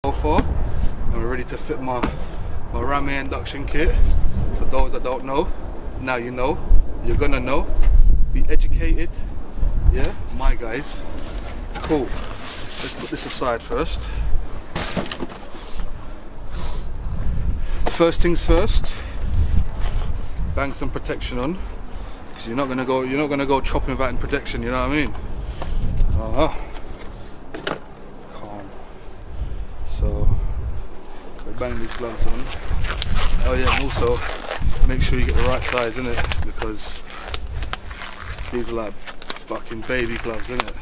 So far, and we're ready to fit my Ramair induction kit. For those that don't know, now you know. You're gonna know. Be educated. Yeah, my guys. Cool. Let's put this aside first. First things first. Bang some protection on, because you're not gonna go chopping without in protection. You know what I mean? Calm. So we bang these gloves on. Oh yeah, and also make sure you get the right size in it, because these are like fucking baby gloves, innit?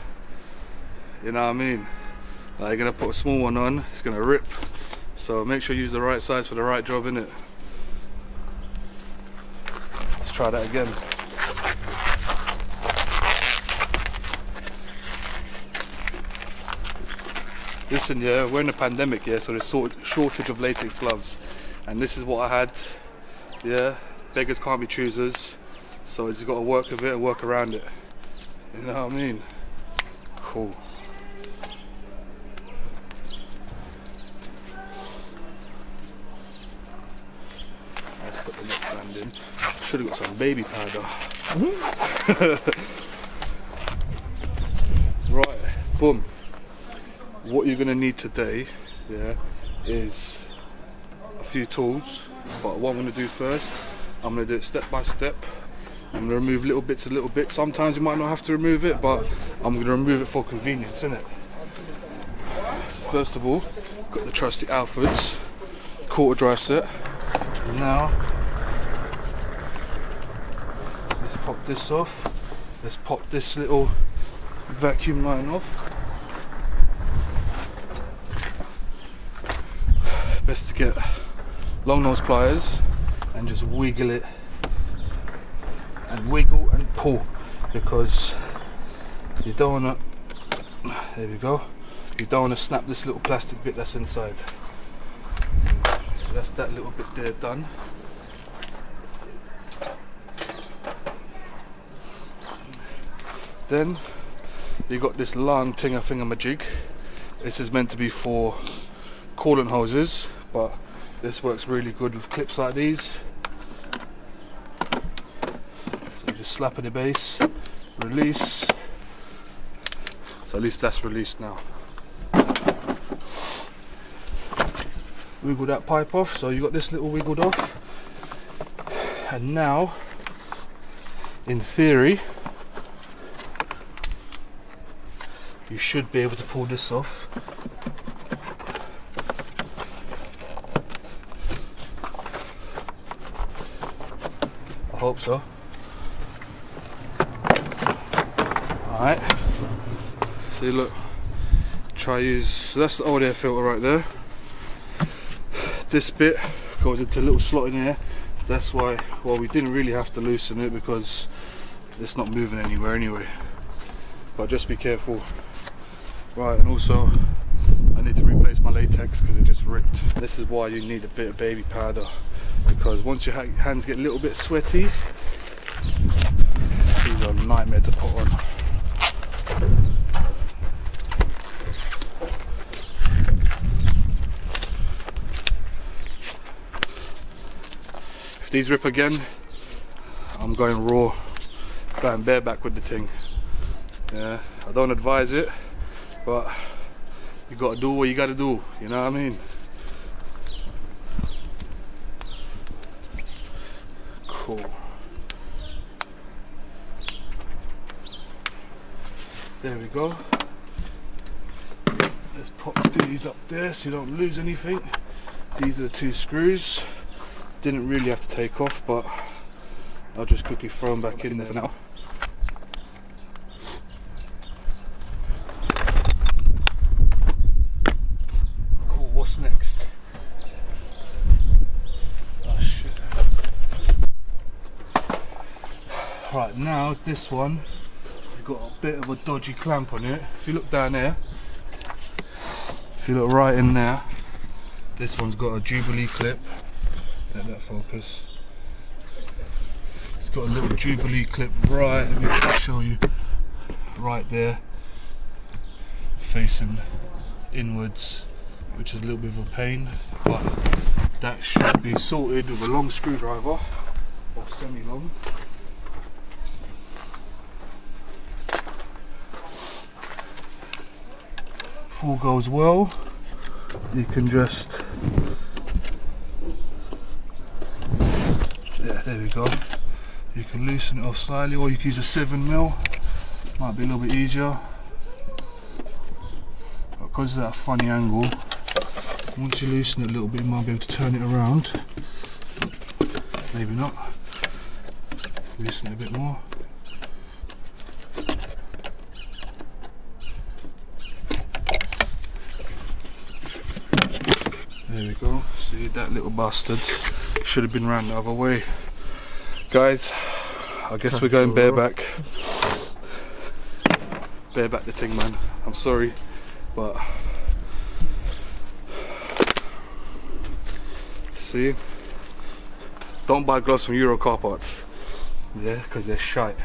You know what I mean? Like, you're gonna put a small one on, it's gonna rip. So make sure you use the right size for the right job, innit? Let's try that again. Listen, yeah, we're in a pandemic, yeah, so there's shortage of latex gloves, and this is what I had. Yeah, beggars can't be choosers, so you just got to work with it and work around it. You know what I mean? Cool. Let's put the next band in. Should have got some baby powder. Right, boom. What you're gonna need today, yeah, is a few tools. But what I'm gonna do first, I'm gonna do it step by step. I'm gonna remove little bits. Sometimes you might not have to remove it, but I'm gonna remove it for convenience, innit? So first of all, got the trusty Alfred's quarter drive set. Now, let's pop this off. Let's pop this little vacuum line off. Best to get long nose pliers and just wiggle it, and wiggle and pull, because you don't want to, there we go, you don't want to snap this little plastic bit that's inside. So that's that little bit there done. Then you got this long thingamajig. This is meant to be for coolant hoses, but this works really good with clips like these. So just slap at the base, release. So at least that's released now. Wiggle that pipe off, so you got this little wiggled off. And now, in theory, you should be able to pull this off. I hope so. Alright. See, look. Try use. So that's the old air filter right there. This bit goes into a little slot in here. That's why, well, we didn't really have to loosen it because it's not moving anywhere anyway. But just be careful. Right, and also I need to replace my latex because it just ripped. This is why you need a bit of baby powder, because once your hands get a little bit sweaty, these are a nightmare to put on. If these rip again, I'm going raw, going bareback with the thing. Yeah, I don't advise it, but you gotta do what you gotta do, you know what I mean? Cool. There we go. Let's pop these up there so you don't lose anything. These are the two screws. Didn't really have to take off, but I'll just quickly throw them back in there for now. Cool, what's next? Oh shit. Right, now this one has got a bit of a dodgy clamp on it. If you look down there, if you look right in there, this one's got a Jubilee clip. Let that focus. It's got a little Jubilee clip right, let me show you, right there, facing inwards, which is a little bit of a pain, but that should be sorted with a long screwdriver, or semi-long. If all goes well, you can just, yeah, there we go. You can loosen it off slightly, or you can use a 7mm, might be a little bit easier. Because of that funny angle, once you loosen it a little bit, you might be able to turn it around. Maybe not. Loosen it a bit more. There we go. See, that little bastard should have been round the other way. Guys, I guess we're going bareback. Bareback the thing, man. I'm sorry, but see, don't buy gloves from Euro car parts, yeah, because they're shite.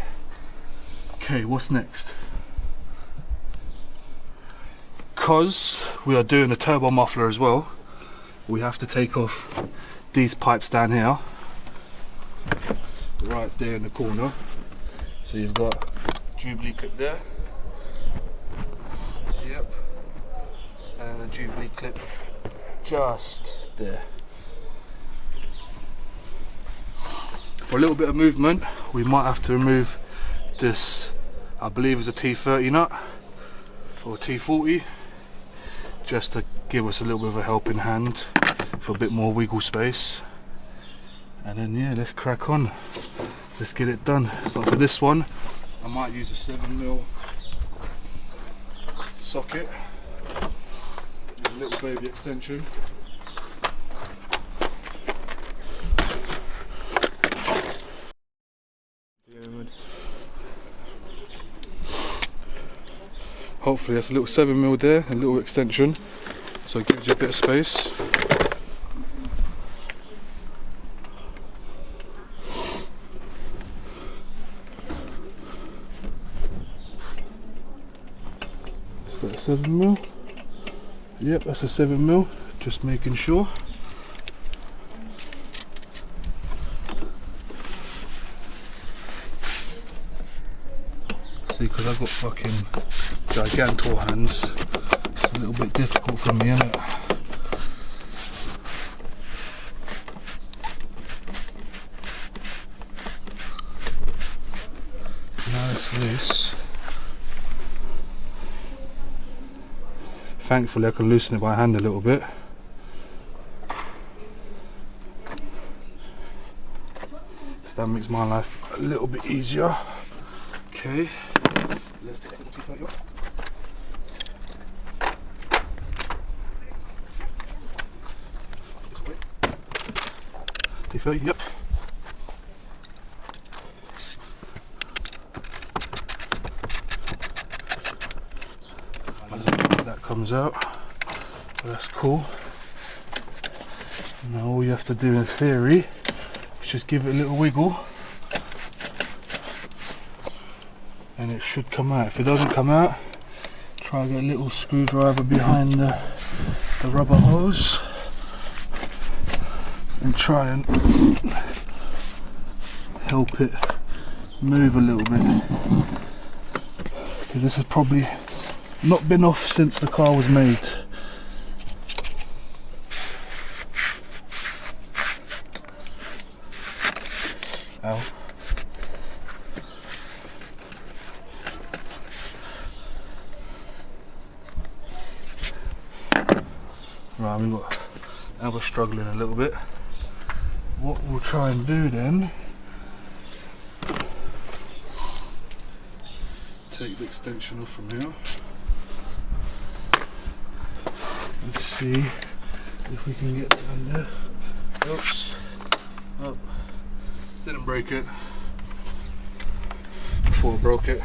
Okay, what's next? Because we are doing a turbo muffler as well, we have to take off these pipes down here, right there in the corner. So you've got Jubilee clip there, yep, and a Jubilee clip just there. For a little bit of movement, we might have to remove this, I believe is a T30 nut or a T40, just to give us a little bit of a helping hand for a bit more wiggle space. And then yeah, let's crack on. Let's get it done. But for this one, I might use a 7mm socket, a little baby extension. Hopefully that's a little 7mm there, a little extension, so it gives you a bit of space. Is that a 7mm? Yep, that's a 7mm, just making sure. See, because I've got fucking gigantor hands, it's a little bit difficult for me, isn't it? Now it's loose. Thankfully I can loosen it by hand a little bit. So that makes my life a little bit easier. Okay, let's take the T30 off. T30, yep. That comes out, so that's cool. Now all you have to do in theory is just give it a little wiggle and it should come out. If it doesn't come out, try and get a little screwdriver behind the rubber hose and try and help it move a little bit, because this has probably not been off since the car was made. Ow. Right, now we're struggling a little bit. What we'll try and do then, take the extension off from here. Let's see if we can get down there. Oops. Oh, didn't break it. Before I broke it.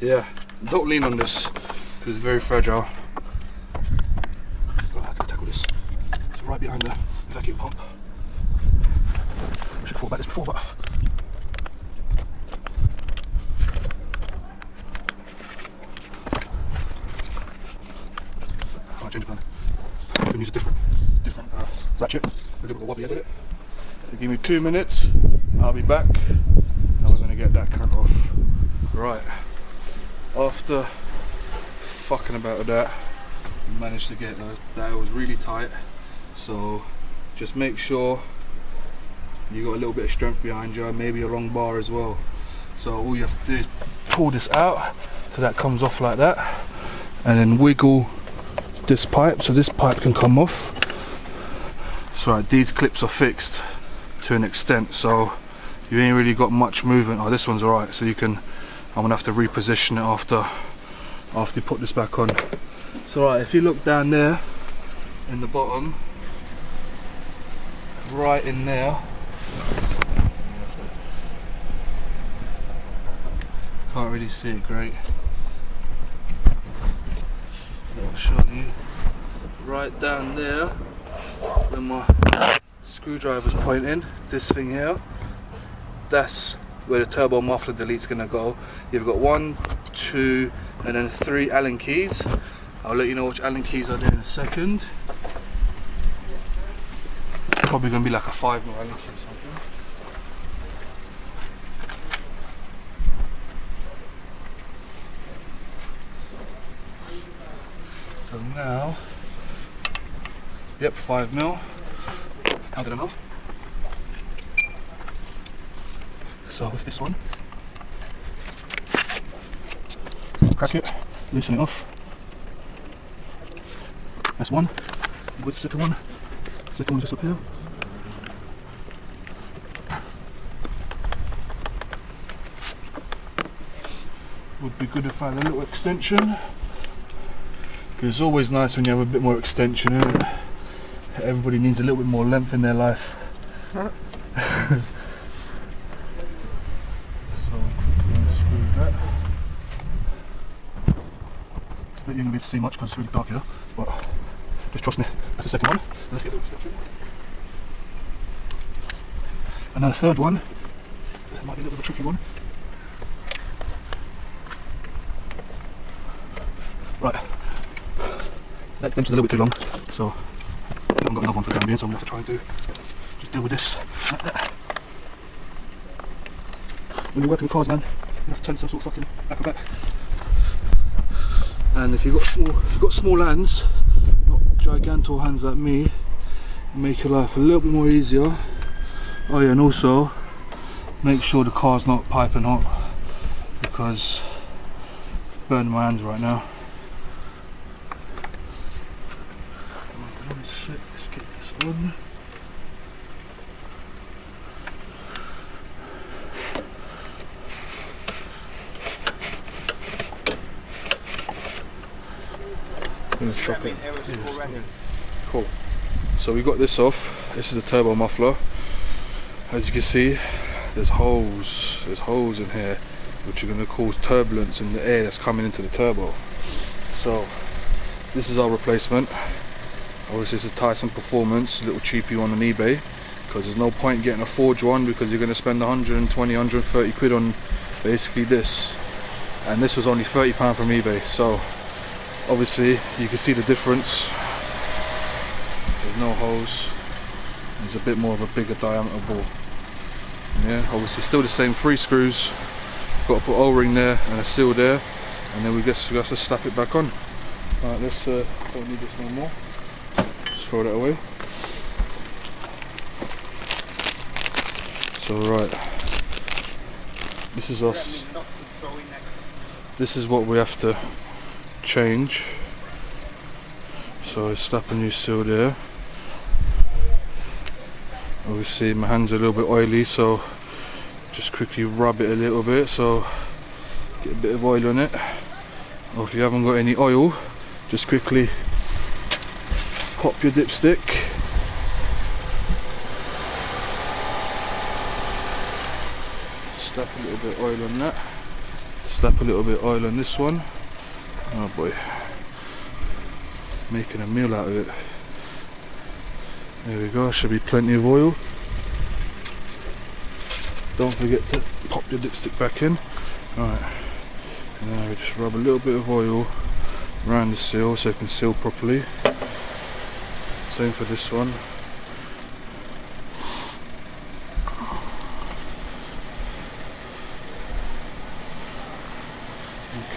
Yeah, don't lean on this because it's very fragile. Right, I can tackle this. It's right behind the vacuum pump. I should have thought about this before, but I'll change the plan. get it. So give me 2 minutes, I'll be back, and we're going to get that cut off. Right, after fucking about with that, we managed to get that. It was really tight, so just make sure you got a little bit of strength behind you, maybe a wrong bar as well. So all you have to do is pull this out so that comes off like that, and then wiggle this pipe so this pipe can come off. So right, these clips are fixed to an extent, so you ain't really got much movement. Oh, this one's alright, so you can, I'm gonna have to reposition it after you put this back on. So right, if you look down there in the bottom, right in there, can't really see it great. I'll show you. Right down there, where my screwdriver's pointing, this thing here, that's where the turbo muffler delete's gonna go. You've got 1, 2, and then 3 Allen keys. I'll let you know which Allen keys are there in a second. Probably gonna be like a 5mm Allen key or something. So now, yep, 5mm. How did I know? So with this one, crack it, loosen it off. That's one. With the second one. Second one just up here. Would be good if I had a little extension. Because it's always nice when you have a bit more extension, isn't it? Everybody needs a little bit more length in their life. Huh? So we're going to screw that. I bet you're going to be able to see much because it's really dark here, but just trust me, that's the second one. Let's get a little extension. And then the third one, this might be a little bit of a tricky one. Right. That extension's a little bit too long, so I haven't got another one for the time being, so I'm going to have to try and just deal with this like that. When you're working with cars, man, you have to turn yourself sort of fucking back and back. And if you've got small hands, not gigantor hands like me, make your life a little bit more easier. Oh yeah, and also make sure the car's not piping hot, because it's burning my hands right now. Let's get this on. I'm gonna stop it. Yeah. Cool. So we got this off. This is the turbo muffler. As you can see, there's holes in here which are going to cause turbulence in the air that's coming into the turbo. So this is our replacement. Obviously it's a Tyson Performance, a little cheapy one on eBay, because there's no point getting a forged one because you're going to spend 120, 130 quid on basically this, and this was only £30 from eBay. So obviously you can see the difference. There's no holes, there's a bit more of a bigger diameter ball. Yeah, obviously still the same 3 screws, got to put O-ring there and a seal there, and then we have to slap it back on. Alright, let's don't need this no more. Throw that away. So right, this is us. This is what we have to change. So I slap a new seal there. Obviously my hands are a little bit oily, so just quickly rub it a little bit, so get a bit of oil on it. Or if you haven't got any oil, just quickly pop your dipstick, slap a little bit of oil on that, slap a little bit of oil on this one. Oh boy, making a meal out of it. There we go, should be plenty of oil. Don't forget to pop your dipstick back in. Alright, and now we just rub a little bit of oil around the seal so it can seal properly. Same for this one.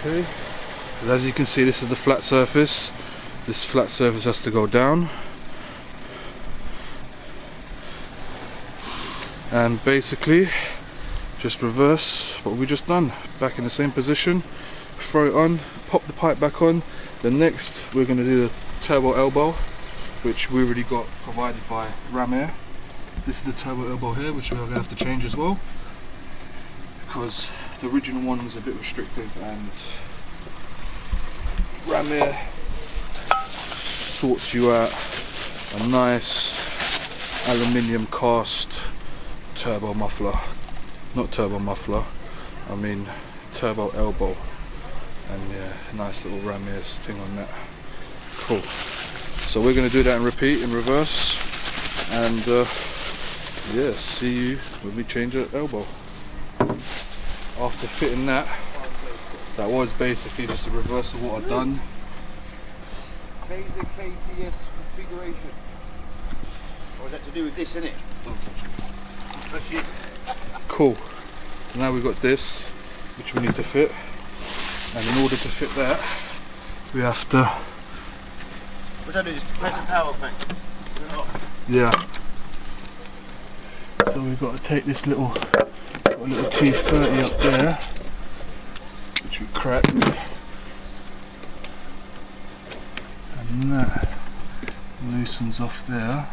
Okay, because as you can see, this is the flat surface. This flat surface has to go down, and basically just reverse what we just done, back in the same position, throw it on, pop the pipe back on. Then next we're going to do the turbo elbow, which we already got provided by Ramair. This is the turbo elbow here, which we're going to have to change as well, because the original one was a bit restrictive, and Ramair sorts you out a nice aluminium cast turbo muffler. Not turbo muffler, I mean turbo elbow. And yeah, nice little Ramair's thing on that. Cool. So we're going to do that and repeat in reverse, and yeah, see you when we change the elbow. After fitting that, that was basically just a reverse of what I've done. Change the KTS configuration. Or is that to do with this, innit? Touch it. Cool. So now we've got this, which we need to fit. And in order to fit that, we have to... What I do is press the power button. Yeah. So we've got to take this little T30 up there, which we cracked, and that loosens off there.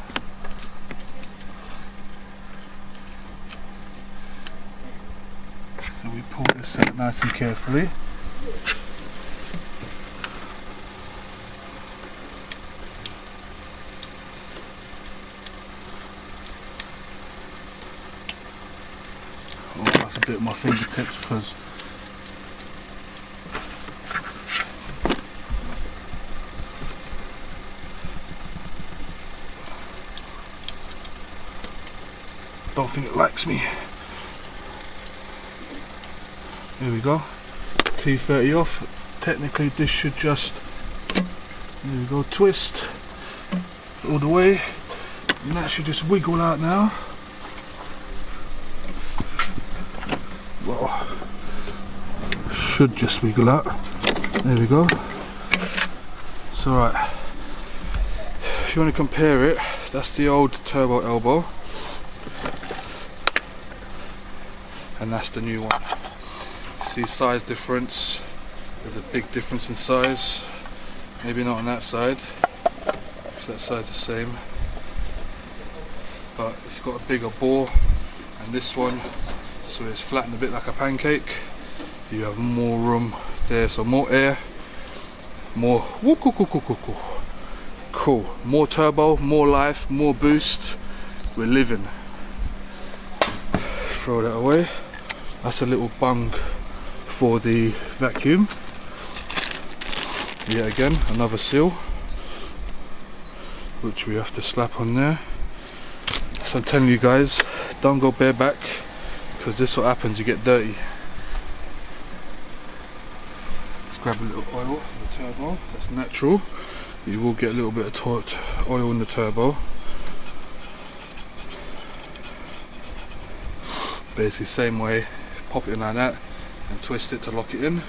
So we pull this out nice and carefully. I'll have a bit of my fingertips because I don't think it likes me. Here we go, T30 off. Technically this should just, there we go, twist all the way, and that should just wiggle out now. Well, should just wiggle out. There we go. It's alright. If you want to compare it, that's the old turbo elbow, and that's the new one. See size difference, there's a big difference in size, maybe not on that side, because that side's the same, but it's got a bigger bore, and this one, so it's flattened a bit like a pancake. You have more room there, so more air, more cool, more turbo, more life, more boost. We're living. Throw that away. That's a little bung for the vacuum. Yet again, another seal, which we have to slap on there. So I'm telling you guys, don't go bareback, because this is what happens, you get dirty. Let's grab a little oil from the turbo, that's natural. You will get a little bit of oil in the turbo. Basically same way, pop it in like that and twist it to lock it in.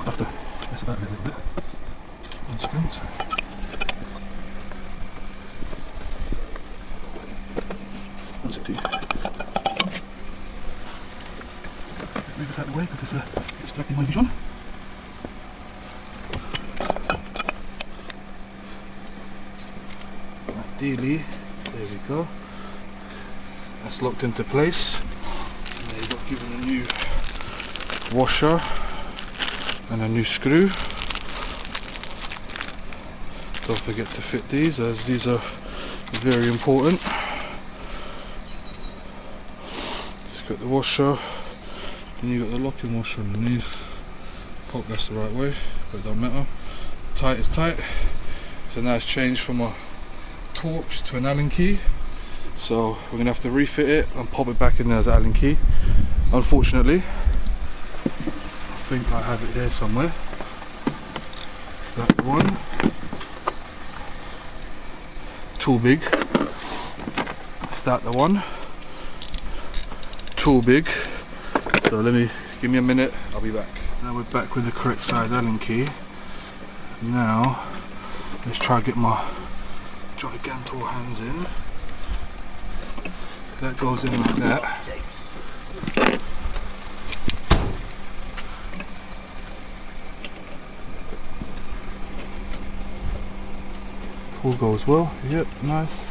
After that's about it a little bit. 1 second. Let's move this out of the way because it's distracting my vision. Ideally, there we go. That's locked into place. And you've got given a new washer and a new screw. Don't forget to fit these, as these are very important. Just got the washer, and you've got the locking washer underneath. Hope that's the right way, but it don't matter. Tight is tight. So now it's changed from a Torx to an Allen key. So we're going to have to refit it and pop it back in there as an Allen key. Unfortunately, I think I have it there somewhere. That one. too big. Start the one. Too big. So give me a minute, I'll be back. Now we're back with the correct size Allen key. Now let's try to get my gigantor hands in. That goes in like that. Pull goes well, yep, nice.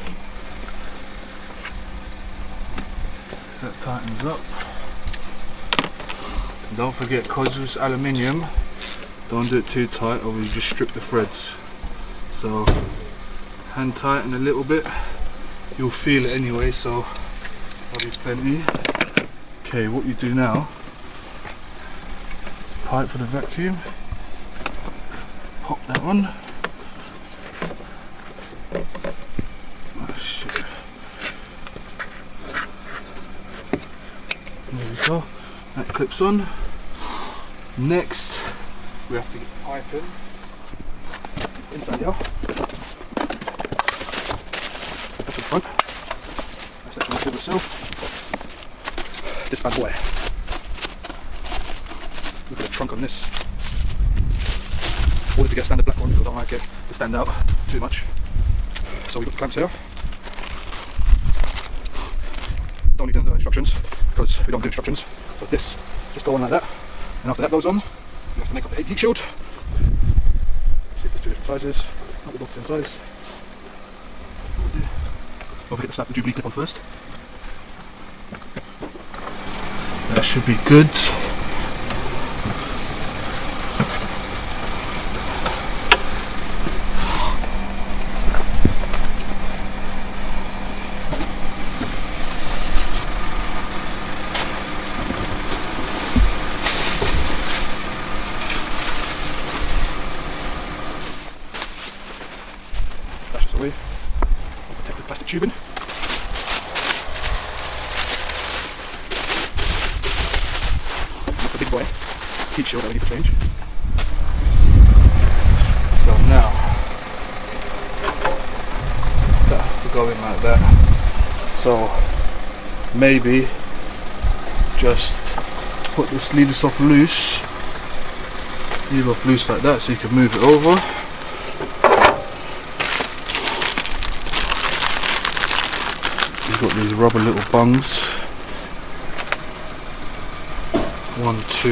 That tightens up. And don't forget, because it's aluminium, don't do it too tight or you just strip the threads. So hand tighten a little bit, you'll feel it anyway, so that'll be plenty. Okay, what you do now, pipe for the vacuum, pop that one. Oh shit. There we go, that clips on. Next, we have to get the pipe in, inside here. That's the front. That's that one itself. This bad boy. Look at the trunk on this. Wanted to get a standard black one because I don't like it to stand out too much. So we got the clamps here. Don't need the instructions because we don't do instructions. So this just go on like that. And after that goes on, we have to make up the heat shield. See if there's two different sizes. Not both the same size. Don't forget to snap the Jubilee clip on first. That should be good. That's just away. I'll protect the plastic tubing. Big boy, heat shield that we need to change. So now that has to go in like that. So maybe just leave this off loose. Leave off loose like that so you can move it over. You've got these rubber little bungs. 1, 2,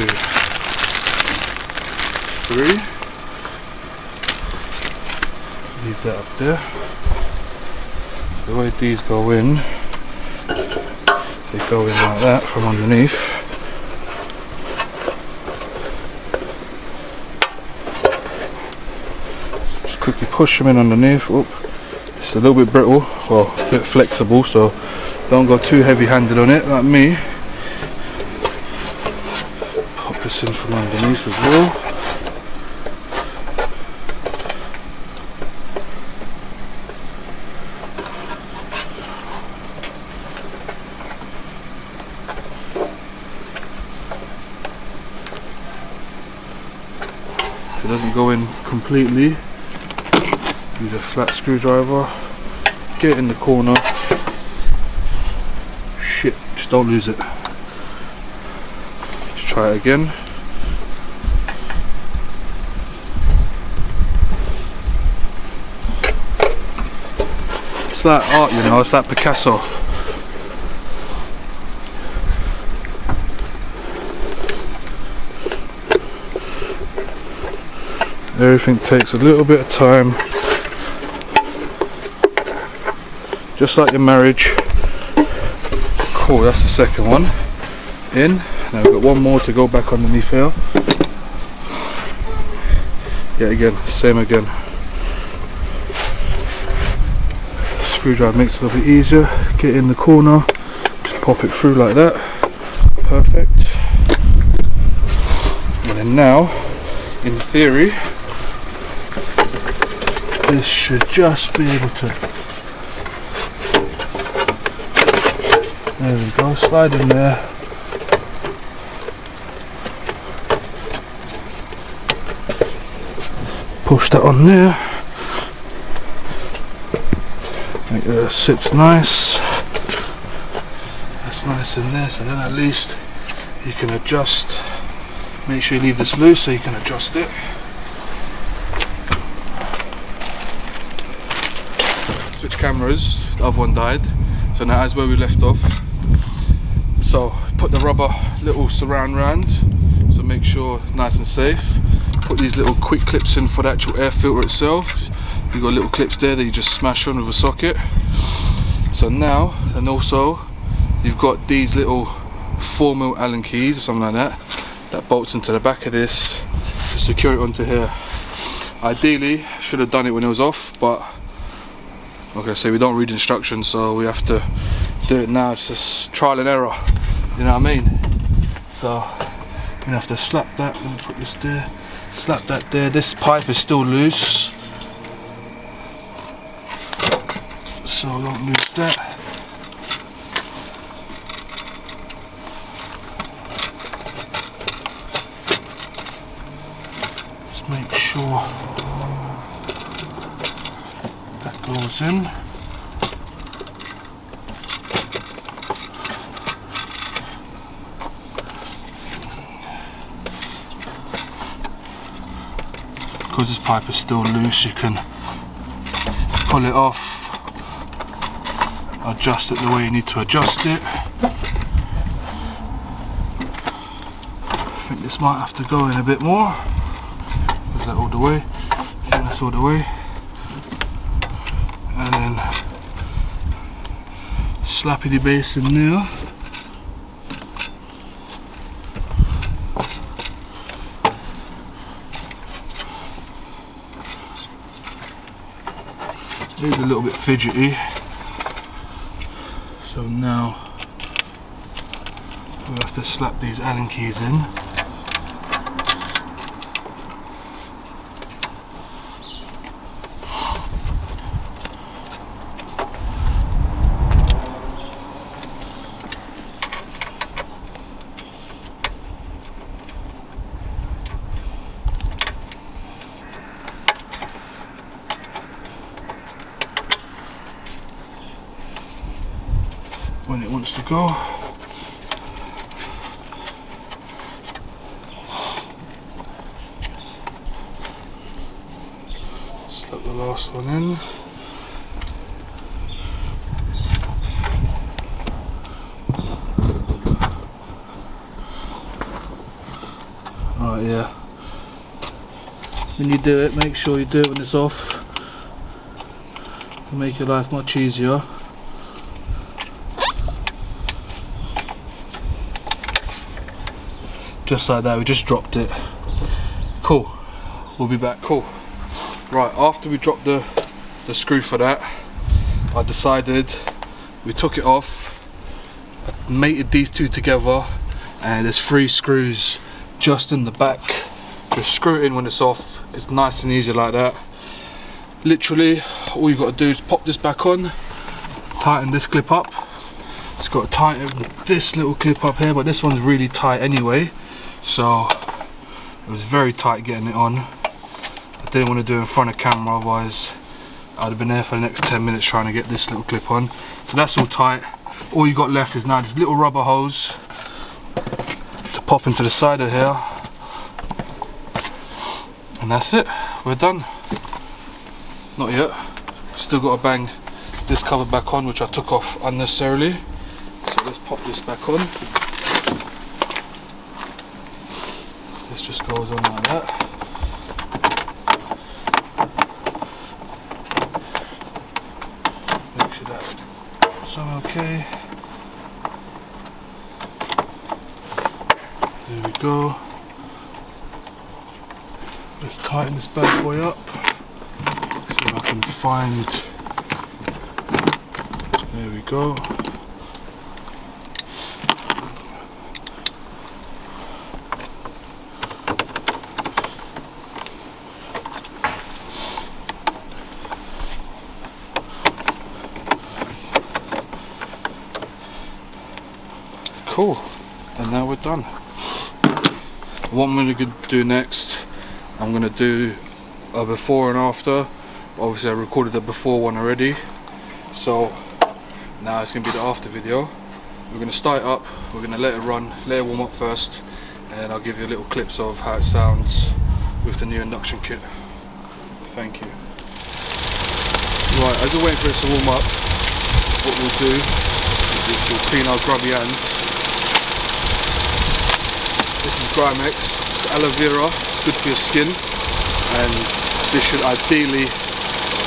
3. Leave that up there. The way these go in, they go in like that from underneath. Just quickly push them in underneath. Oop. It's a little bit brittle, well, a bit flexible, so don't go too heavy-handed on it like me. This in from underneath as well. If it doesn't go in completely, use a flat screwdriver, get it in the corner. Shit, just don't lose it. Try it again. It's like art, you know, it's like Picasso. Everything takes a little bit of time. Just like your marriage. Cool, that's the second one. In. Now we've got one more to go back underneath here. Yeah, again, same again. Screwdriver makes it a little bit easier. Get it in the corner, just pop it through like that. Perfect. And then now, in theory, this should just be able to. There we go, slide in there. Push that on there, sits nice. That's nice in there, so then at least you can adjust. Make sure you leave this loose so you can adjust it. Switch cameras, the other one died, so now that's where we left off. So put the rubber little surround round, so make sure nice and safe. Put these little quick clips in for the actual air filter itself. You've got little clips there that you just smash on with a socket. So now, and also you've got these little 4mm Allen keys or something like that bolts into the back of this to secure it onto here. Ideally should have done it when it was off, but like I say, we don't read instructions, so we have to do it now. It's just trial and error, you know what I mean? So I'm gonna have to slap that. I'm gonna put this there, slap that there. This pipe is still loose, so don't lose that. Let's make sure that goes in. Because this pipe is still loose, you can pull it off, adjust it the way you need to adjust it. I think this might have to go in a bit more. Is that all the way? I think that's all the way. And then slappy the base in there. It is a little bit fidgety, so now we'll have to slap these Allen keys in. When it wants to go. Slap the last one in. Right, yeah. When you do it, make sure you do it when it's off. It'll make your life much easier. Just like that, we just dropped it. Cool, we'll be back. Cool. Right, after we dropped the screw for that, I decided, we took it off, I mated these two together, and there's 3 screws just in the back. Just screw it in when it's off. It's nice and easy like that. Literally, all you got to do is pop this back on, tighten this clip up. It's got to tighten this little clip up here, but this one's really tight anyway. So it was very tight getting it on. I didn't want to do it in front of camera, otherwise I'd have been there for the next 10 minutes trying to get this little clip on. So that's all tight. All you got left is now this little rubber hose to pop into the side of here, and that's it, we're done. Not yet, still got to bang this cover back on, which I took off unnecessarily. So let's pop this back on. This just goes on like that. Make sure that's okay. There we go. Let's tighten this bad boy up. See if I can find. There we go. Cool, and now we're done. What I'm going to do next, I'm going to do a before and after. Obviously I recorded the before one already, So now it's going to be the after video. We're going to start it up, we're going to let it run, let it warm up first, and then I'll give you little clips of how it sounds with the new induction kit. Thank you. Right, as we're waiting for it to warm up, what we'll do is we'll clean our grubby hands. This is Grimex, aloe vera, it's good for your skin, and this should ideally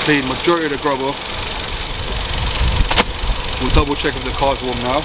clean majority of the grub off. We'll double check if the car's warm now.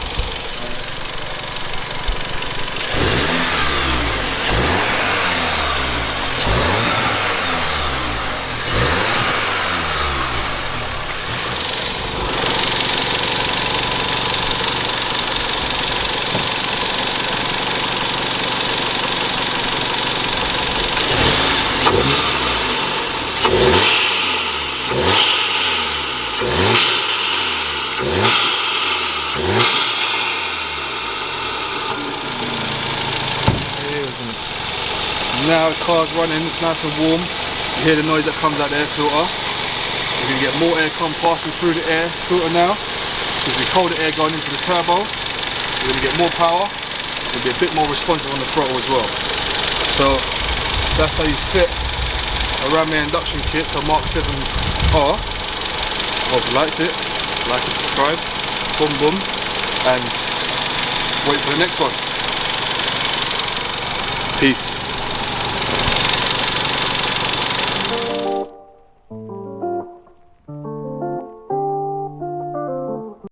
Now the car's running, it's nice and warm. You hear the noise that comes out the air filter. You're going to get more air passing through the air filter now. Because we hold the air going into the turbo, you're going to get more power. You'll be a bit more responsive on the throttle as well. So that's how you fit a Ramair induction kit to a Mk7 R. Hope you liked it. Like and subscribe. Boom boom. And wait for the next one. Peace.